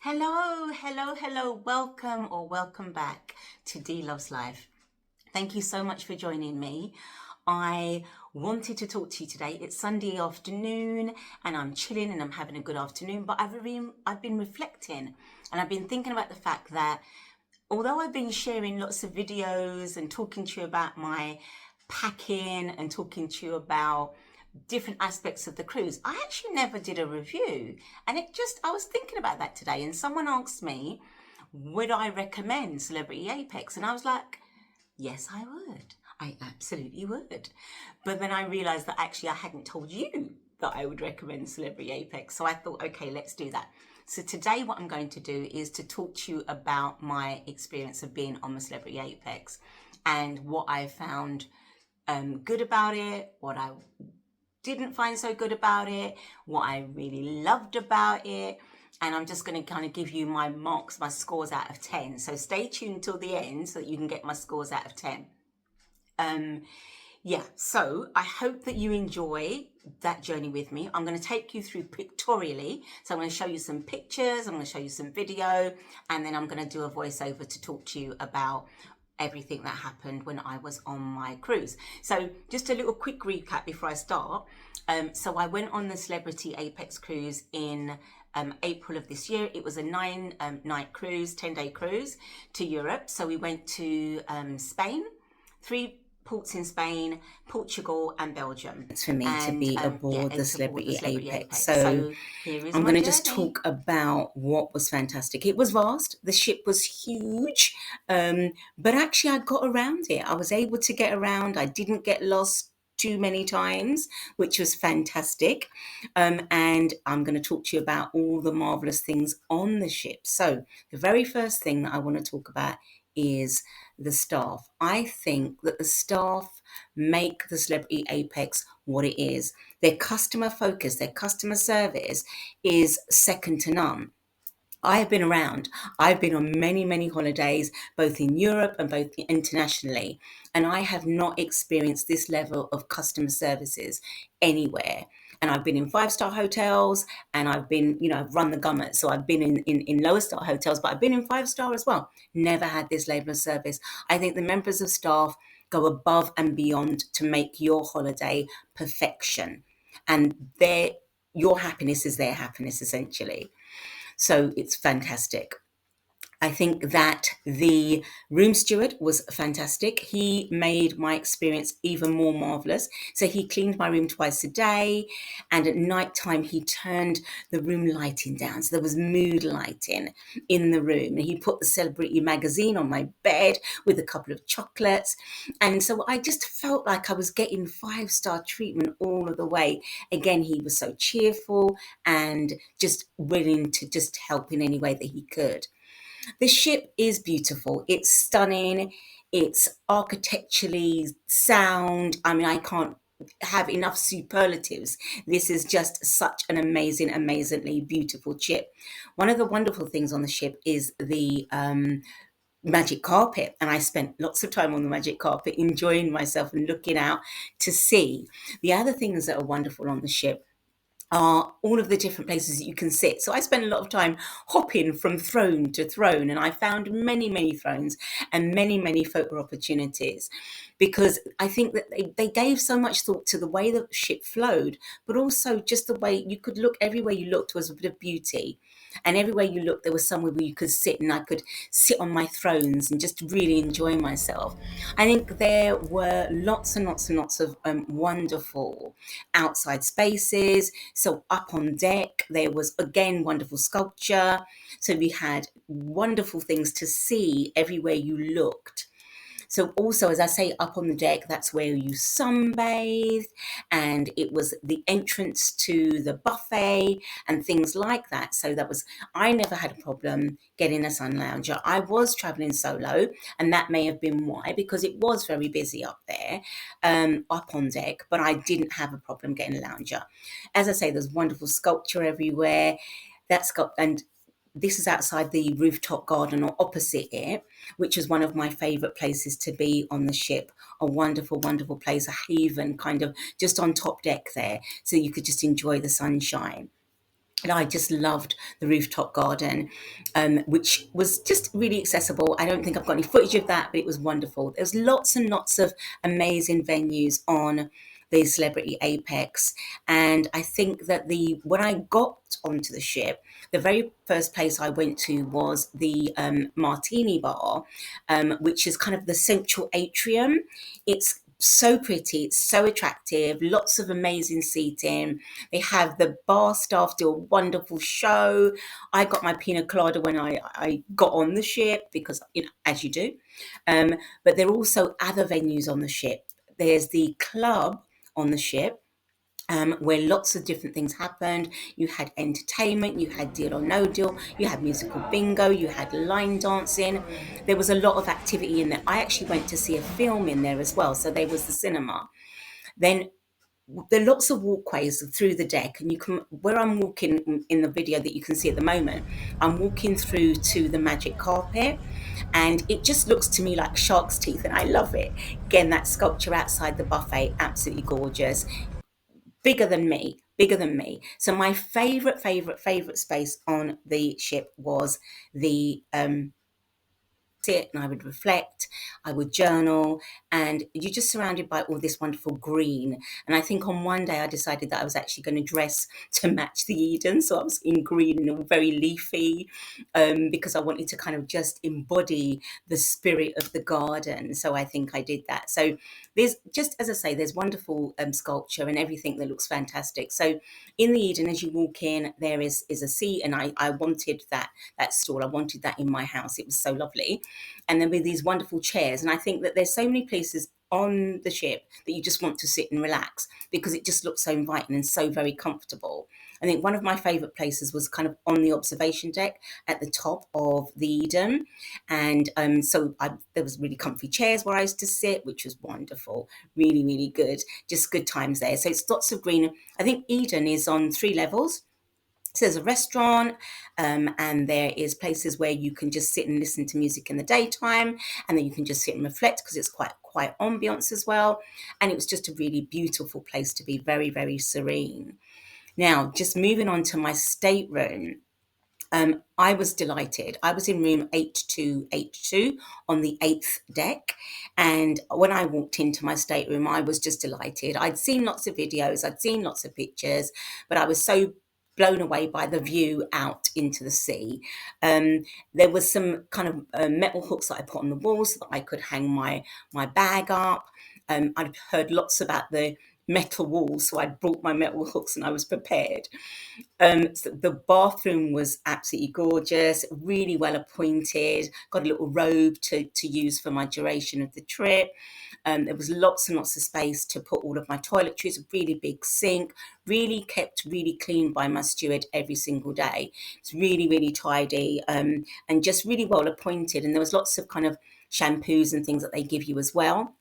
Hello. Welcome back to D Loves Life. Thank you so much for joining me. I wanted to talk to you today. It's Sunday afternoon and I'm chilling and I'm having a good afternoon, but I've been reflecting and I've been thinking about the fact that although I've been sharing lots of videos and talking to you about my packing and talking to you about different aspects of the cruise, I actually never did a review. And I was thinking about that today and someone asked me, would I recommend Celebrity Apex? And I was like, yes, I would. I absolutely would. But then I realized that actually I hadn't told you that I would recommend Celebrity Apex. So I thought, okay, let's do that. So today what I'm going to do is to talk to you about my experience of being on the Celebrity Apex and what I found good about it, what I didn't find so good about it, what I really loved about it. And I'm just going to kind of give you my marks, my scores out of 10. So stay tuned till the end so that you can get my scores out of 10. So I hope that you enjoy that journey with me. I'm going to take you through pictorially. So I'm going to show you some pictures, I'm going to show you some video, and then I'm going to do a voiceover to talk to you about everything that happened when I was on my cruise. So just a little quick recap before I start. So I went on the Celebrity Apex cruise in April of this year. It was a 9-night cruise, 10-day cruise to Europe. So we went to Spain, 3 ports in Spain, Portugal and Belgium. It's for me to be aboard the Celebrity Apex. So here is I'm my going to just journey. talk about what was fantastic. It was vast. The ship was huge, but actually I got around it. I was able to get around. I didn't get lost too many times, which was fantastic. And I'm going to talk to you about all the marvelous things on the ship. So the very first thing that I want to talk about is the staff. I think that the staff make the Celebrity Apex what it is. Their customer focus, their customer service is second to none. I have been around. I've been on many, many holidays, both in Europe and both internationally, and I have not experienced this level of customer services anywhere. And I've been in 5-star hotels and I've been, I've run the gamut. So I've been in lower star hotels, but I've been in 5-star as well. Never had this level of service. I think the members of staff go above and beyond to make your holiday perfection. And your happiness is their happiness, essentially. So it's fantastic. I think that the room steward was fantastic. He made my experience even more marvelous. So he cleaned my room twice a day, and at night time he turned the room lighting down. So there was mood lighting in the room. And he put the Celebrity magazine on my bed with a couple of chocolates. And so I just felt like I was getting 5-star treatment all of the way. Again, he was so cheerful and just willing to just help in any way that he could. The ship is beautiful. It's stunning. It's architecturally sound. I mean, I can't have enough superlatives. This is just such an amazingly beautiful ship. One of the wonderful things on the ship is the magic carpet, and I spent lots of time on the magic carpet enjoying myself and looking out to sea. The other things that are wonderful on the ship are all of the different places that you can sit. So I spent a lot of time hopping from throne to throne, and I found many, many thrones and many, many photo opportunities, because I think that they gave so much thought to the way the ship flowed, but also just the way you could look. Everywhere you looked was a bit of beauty. And everywhere you looked, there was somewhere where you could sit, and I could sit on my thrones and just really enjoy myself. I think there were lots and lots and lots of wonderful outside spaces. So up on deck, there was again wonderful sculpture. So we had wonderful things to see everywhere you looked. So also, as I say, up on the deck, that's where you sunbathed, and it was the entrance to the buffet and things like that. So I never had a problem getting a sun lounger. I was traveling solo, and that may have been why, because it was very busy up there, up on deck, but I didn't have a problem getting a lounger. As I say, there's wonderful sculpture everywhere. And this is outside the rooftop garden or opposite it, which is one of my favourite places to be on the ship. A wonderful, wonderful place, a haven kind of just on top deck there. So you could just enjoy the sunshine. And I just loved the rooftop garden, which was just really accessible. I don't think I've got any footage of that, but it was wonderful. There's lots and lots of amazing venues on the Celebrity Apex, and I think that the when I got onto the ship, the very first place I went to was the Martini Bar, which is kind of the central atrium. It's so pretty, it's so attractive, lots of amazing seating. They have the bar staff do a wonderful show. I got my pina colada when I got on the ship because, as you do. But there are also other venues on the ship. There's the club on the ship, where lots of different things happened. You had entertainment, you had Deal or No Deal, you had musical bingo, you had line dancing. There was a lot of activity in there. I actually went to see a film in there as well. So there was the cinema. Then there are lots of walkways through the deck, and you can where I'm walking in the video that you can see at the moment, I'm walking through to the magic carpet, and it just looks to me like shark's teeth, and I love it. Again, that sculpture outside the buffet, absolutely gorgeous, bigger than me. So my favorite space on the ship was the sit and I would reflect, I would journal, and you're just surrounded by all this wonderful green. And I think on one day I decided that I was actually going to dress to match the Eden. So I was in green and all very leafy, because I wanted to kind of just embody the spirit of the garden. So I think I did that. So there's just, as I say, there's wonderful sculpture and everything that looks fantastic. So in the Eden, as you walk in, there is a seat, and I wanted that stall. I wanted that in my house. It was so lovely. And then with these wonderful chairs. And I think that there's so many places on the ship that you just want to sit and relax because it just looks so inviting and so very comfortable. I think one of my favorite places was kind of on the observation deck at the top of the Eden. And there was really comfy chairs where I used to sit, which was wonderful. Really, really good. Just good times there. So it's lots of green. I think Eden is on 3 levels. So there's a restaurant, and there is places where you can just sit and listen to music in the daytime, and then you can just sit and reflect because it's quite quiet ambience as well. And it was just a really beautiful place to be, very, very serene. Now, just moving on to my stateroom. I was delighted. I was in room 8282 on the 8th deck. And when I walked into my stateroom, I was just delighted. I'd seen lots of videos, I'd seen lots of pictures, but I was so blown away by the view out into the sea. There was some kind of metal hooks that I put on the wall so that I could hang my bag up. I'd heard lots about the metal walls, so I'd brought my metal hooks and I was prepared. So the bathroom was absolutely gorgeous, really well appointed. Got a little robe to use for my duration of the trip. There was lots and lots of space to put all of my toiletries, a really big sink, really kept really clean by my steward every single day. It's really, really tidy, and just really well appointed. And there was lots of kind of shampoos and things that they give you as well.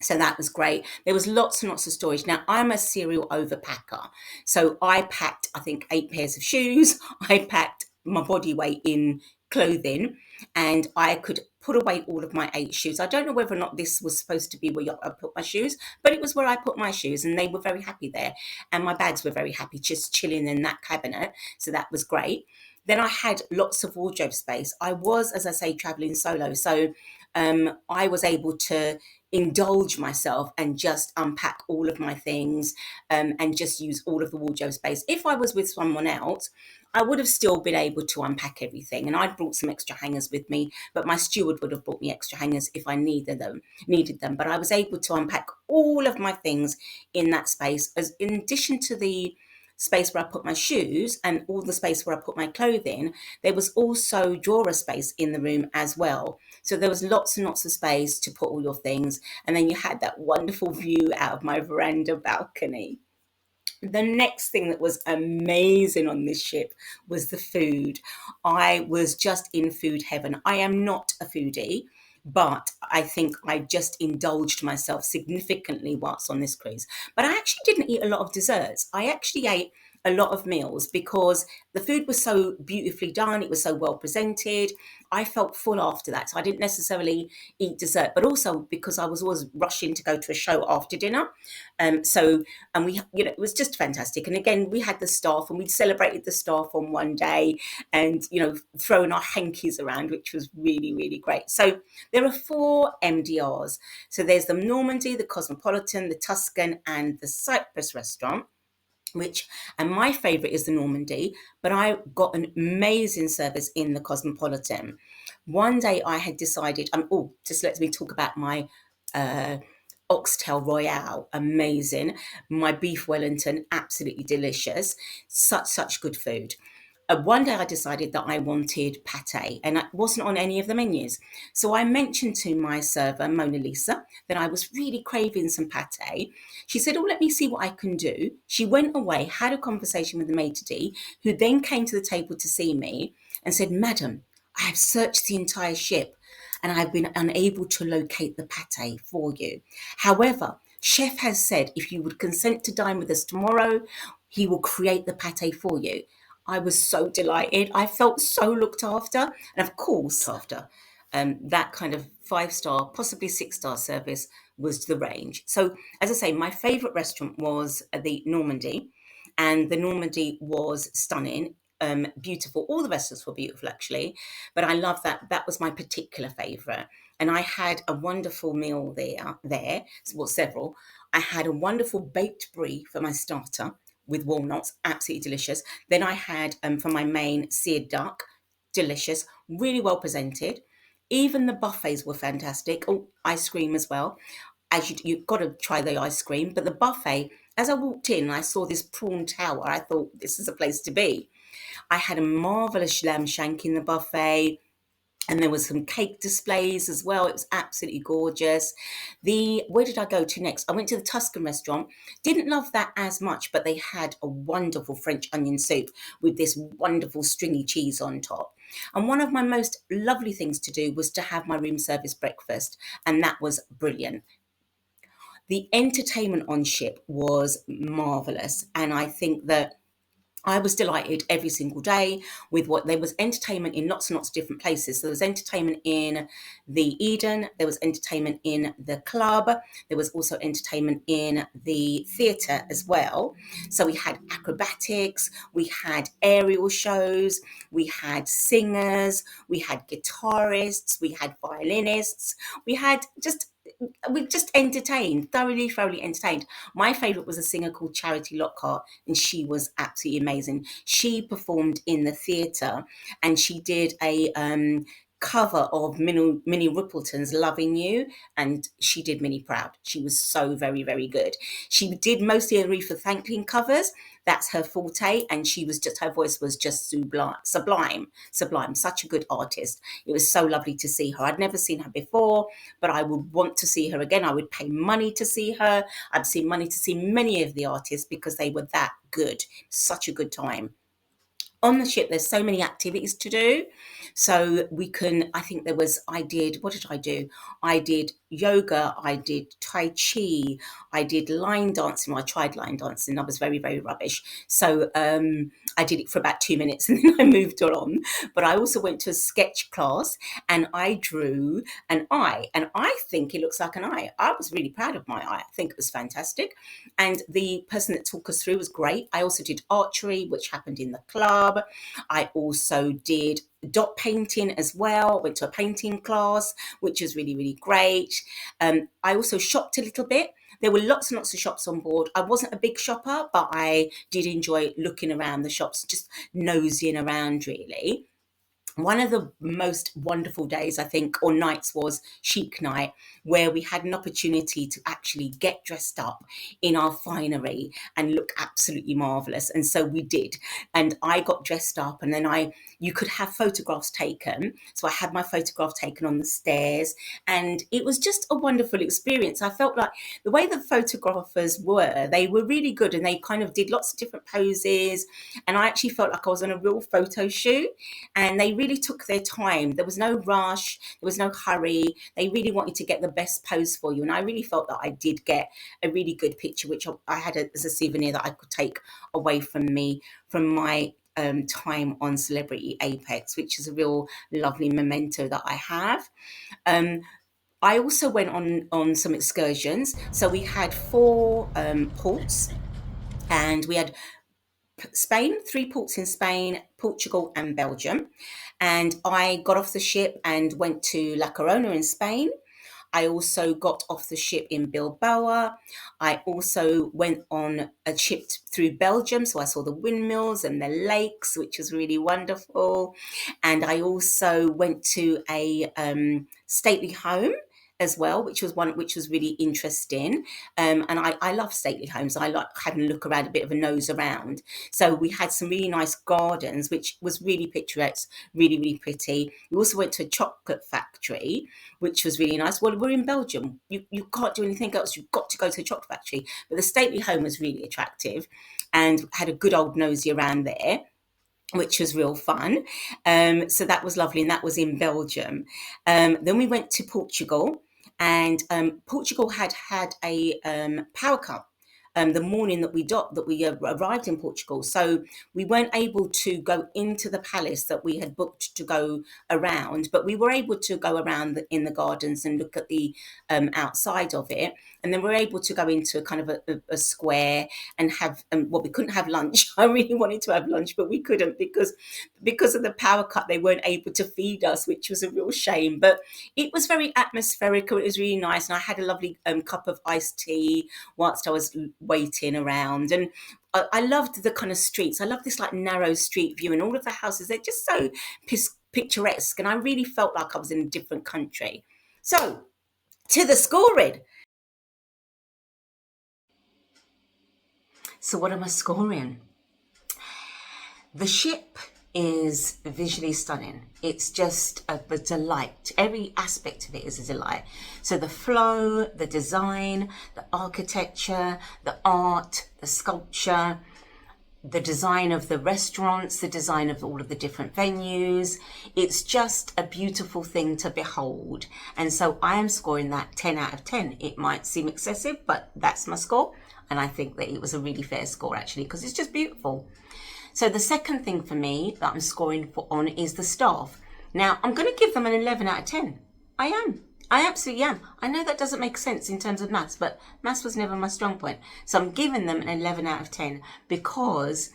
So that was great. There was lots and lots of storage. Now, I'm a serial overpacker. So I packed, I think, 8 pairs of shoes. I packed my body weight in clothing, and I could put away all of my 8 shoes. I don't know whether or not this was supposed to be where I put my shoes, but it was where I put my shoes, and they were very happy there. And my bags were very happy just chilling in that cabinet. So that was great. Then I had lots of wardrobe space. I was, as I say, traveling solo. So I was able to indulge myself and just unpack all of my things, and just use all of the wardrobe space. If I was with someone else, I would have still been able to unpack everything, and I'd brought some extra hangers with me, but my steward would have brought me extra hangers if I needed them. But I was able to unpack all of my things in that space, as in addition to the space where I put my shoes and all the space where I put my clothing, there was also drawer space in the room as well. So there was lots and lots of space to put all your things. And then you had that wonderful view out of my veranda balcony. The next thing that was amazing on this ship was the food. I was just in food heaven. I am not a foodie, but I think I just indulged myself significantly whilst on this cruise. But I actually didn't eat a lot of desserts. I actually ate a lot of meals because the food was so beautifully done. It was so well presented. I felt full after that. So I didn't necessarily eat dessert, but also because I was always rushing to go to a show after dinner. And we, it was just fantastic. And again, we had the staff and we celebrated the staff on one day and, throwing our hankies around, which was really, really great. So there are 4 MDRs. So there's the Normandy, the Cosmopolitan, the Tuscan, and the Cyprus restaurant. And my favorite is the Normandy, but I got an amazing service in the Cosmopolitan. One day I had decided, just let me talk about my oxtail royale, amazing. My beef Wellington, absolutely delicious. Such good food. One day I decided that I wanted pate and it wasn't on any of the menus. So I mentioned to my server, Mona Lisa, that I was really craving some pate. She said, let me see what I can do. She went away, had a conversation with the maitre d', who then came to the table to see me and said, Madam, I have searched the entire ship and I've been unable to locate the pate for you. However, Chef has said if you would consent to dine with us tomorrow, he will create the pate for you. I was so delighted. I felt so looked after. And of course, after that kind of 5-star, possibly 6-star service was the range. So, as I say, my favourite restaurant was the Normandy. And the Normandy was stunning, beautiful. All the restaurants were beautiful, actually. But I love that. That was my particular favourite. And I had a wonderful meal there. Well, several. I had a wonderful baked brie for my starter with walnuts, absolutely delicious. Then I had, for my main, seared duck, delicious, really well presented. Even the buffets were fantastic. Oh, ice cream as well. You've got to try the ice cream. But the buffet, as I walked in, I saw this prawn tower. I thought, this is a place to be. I had a marvellous lamb shank in the buffet. And there was some cake displays as well. It was absolutely gorgeous. Where did I go to next? I went to the Tuscan restaurant. Didn't love that as much, but they had a wonderful French onion soup with this wonderful stringy cheese on top. And one of my most lovely things to do was to have my room service breakfast. And that was brilliant. The entertainment on ship was marvellous. And I think that I was delighted every single day with there was entertainment in lots and lots of different places. So there was entertainment in the Eden, there was entertainment in the club, there was also entertainment in the theatre as well. So we had acrobatics, we had aerial shows, we had singers, we had guitarists, we had violinists, we just entertained, thoroughly entertained. My favourite was a singer called Charity Lockhart, and she was absolutely amazing. She performed in the theatre, and she did a cover of Minnie Rippleton's Loving You, and she did Minnie proud. She was so very good. She did mostly Aretha Franklin covers. That's her forte, and her voice was just sublime. Such a good artist. It was so lovely to see her. I'd never seen her before, but I would want to see her again. I would pay money to see her. I'd seen money to see many of the artists because they were that good. Such a good time. On the ship, there's so many activities to do. So what did I do? I did yoga, I did Tai Chi, I did line dancing. Well, I tried line dancing. I was very rubbish. So I did it for about 2 minutes and then I moved on. But I also went to a sketch class and I drew an eye. And I think it looks like an eye. I was really proud of my eye. I think it was fantastic. And the person that took us through was great. I also did archery, which happened in the club. I also did dot painting as well. Went to a painting class, which was really great. I also shopped a little bit. There were lots and lots of shops on board. I wasn't a big shopper, but I did enjoy looking around the shops, just nosying around really. One of the most wonderful days, I think, or nights was Chic Night, where we had an opportunity to actually get dressed up in our finery and look absolutely marvellous. And so we did. And I got dressed up and then you could have photographs taken. So I had my photograph taken on the stairs and it was just a wonderful experience. I felt like the way the photographers they were really good and they kind of did lots of different poses. And I actually felt like I was on a real photo shoot and they really took their time. There was no rush, there was no hurry. They really wanted to get the best pose for you. And I really felt that I did get a really good picture, which I had as a souvenir that I could take away from me, from my time on Celebrity Apex, which is a real lovely memento that I have. I also went on some excursions. So we had 4 ports, and we had Spain, 3 ports in Spain, Portugal, and Belgium. And I got off the ship and went to La Corona in Spain. I also got off the ship in Bilbao. I also went on a trip through Belgium, so I saw the windmills and the lakes, which was really wonderful. And I also went to a stately home as well, which was really interesting. And I love stately homes. I like having a look around, a bit of a nose around. So we had some really nice gardens, which was really picturesque, really, really pretty. We also went to a chocolate factory, which was really nice. Well, we're in Belgium. You can't do anything else. You've got to go to a chocolate factory. But the stately home was really attractive, and had a good old nosy around there, which was real fun. So that was lovely, and that was in Belgium. Then we went to Portugal, and Portugal had a power cut the morning that we arrived in Portugal. So we weren't able to go into the palace that we had booked to go around, but we were able to go around in the gardens and look at the outside of it. And then we were able to go into kind of a square and have, well, we couldn't have lunch. I really wanted to have lunch, but we couldn't because of the power cut. They weren't able to feed us, which was a real shame. But it was very atmospheric. It was really nice. And I had a lovely cup of iced tea whilst I was waiting around. And I loved the kind of streets. I love this like narrow street view, and all of the houses, they're just so picturesque. And I really felt like I was in a different country. So to the scoring. So what am I scoring? The ship is visually stunning. It's just a delight. Every aspect of it is a delight. So the flow, the design, the architecture, the art, the sculpture, the design of the restaurants, the design of all of the different venues. It's just a beautiful thing to behold. And so I am scoring that 10 out of 10. It might seem excessive, but that's my score. And I think that it was a really fair score, actually, because it's just beautiful. So the second thing for me that I'm scoring on is the staff. Now, I'm going to give them an 11 out of 10. I am. I absolutely am. I know that doesn't make sense in terms of maths, but maths was never my strong point. So I'm giving them an 11 out of 10 because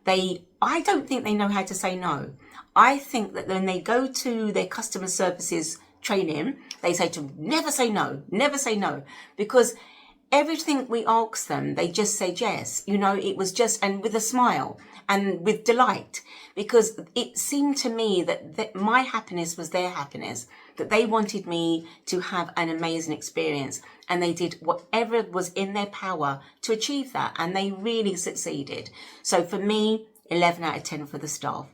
I don't think they know how to say no. I think that when they go to their customer services training, they say to never say no, because everything we ask them, they just say yes. You know, it was just, and with a smile and with delight, because it seemed to me that my happiness was their happiness, that they wanted me to have an amazing experience, and they did whatever was in their power to achieve that, and they really succeeded. So for me, 11 out of 10 for the staff.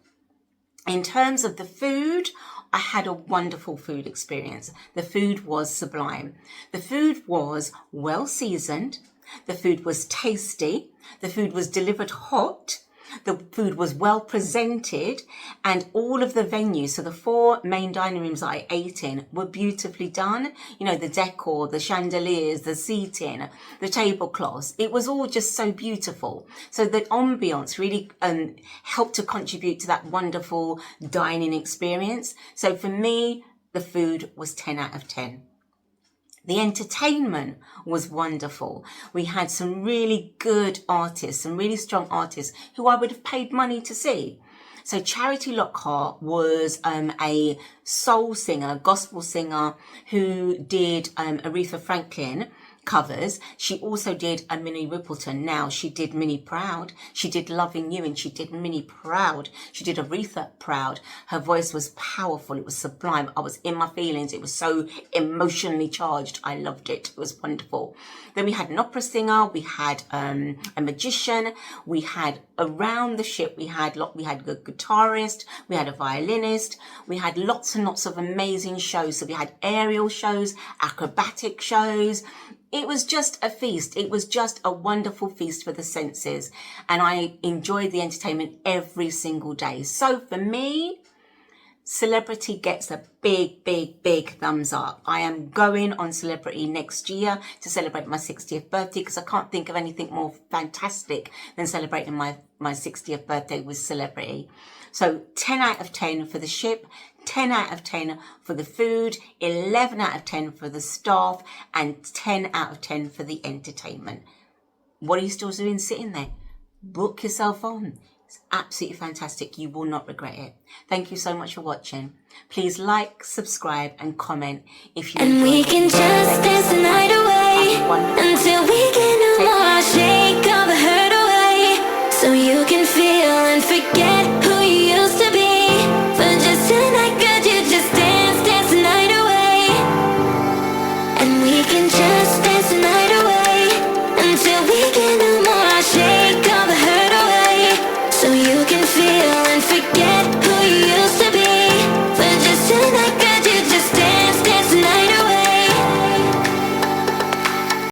In terms of the food, I had a wonderful food experience. The food was sublime. The food was well seasoned. The food was tasty. The food was delivered hot. The food was well presented, and all of the venues, so the 4 main dining rooms I ate in, were beautifully done. You know, the decor, the chandeliers, the seating, the tablecloths, it was all just so beautiful. So the ambience really helped to contribute to that wonderful dining experience. So for me, the food was 10 out of 10. The entertainment was wonderful. We had some really good artists, some really strong artists who I would have paid money to see. So Charity Lockhart was a soul singer, gospel singer, who did Aretha Franklin covers. She also did a Minnie Riperton. Now, she did Minnie Proud. She did Loving You, and she did Minnie Proud. She did Aretha Proud. Her voice was powerful. It was sublime. I was in my feelings. It was so emotionally charged. I loved it. It was wonderful. Then we had an opera singer. We had a magician. We had around the ship, we had a guitarist. We had a violinist. We had lots and lots of amazing shows. So we had aerial shows, acrobatic shows. It was just a feast. It was just a wonderful feast for the senses. And I enjoyed the entertainment every single day. So for me, Celebrity gets a big, big, big thumbs up. I am going on Celebrity next year to celebrate my 60th birthday because I can't think of anything more fantastic than celebrating my 60th birthday with Celebrity. So 10 out of 10 for the ship, 10 out of 10 for the food, 11 out of 10 for the staff, and 10 out of 10 for the entertainment. What are you still doing sitting there? Book yourself on. It's absolutely fantastic. You will not regret it. Thank you so much for watching. Please like, subscribe, and comment if you enjoyed it. And we can just dance the night away until we can no more shake all the hurt away, so you can feel and forget.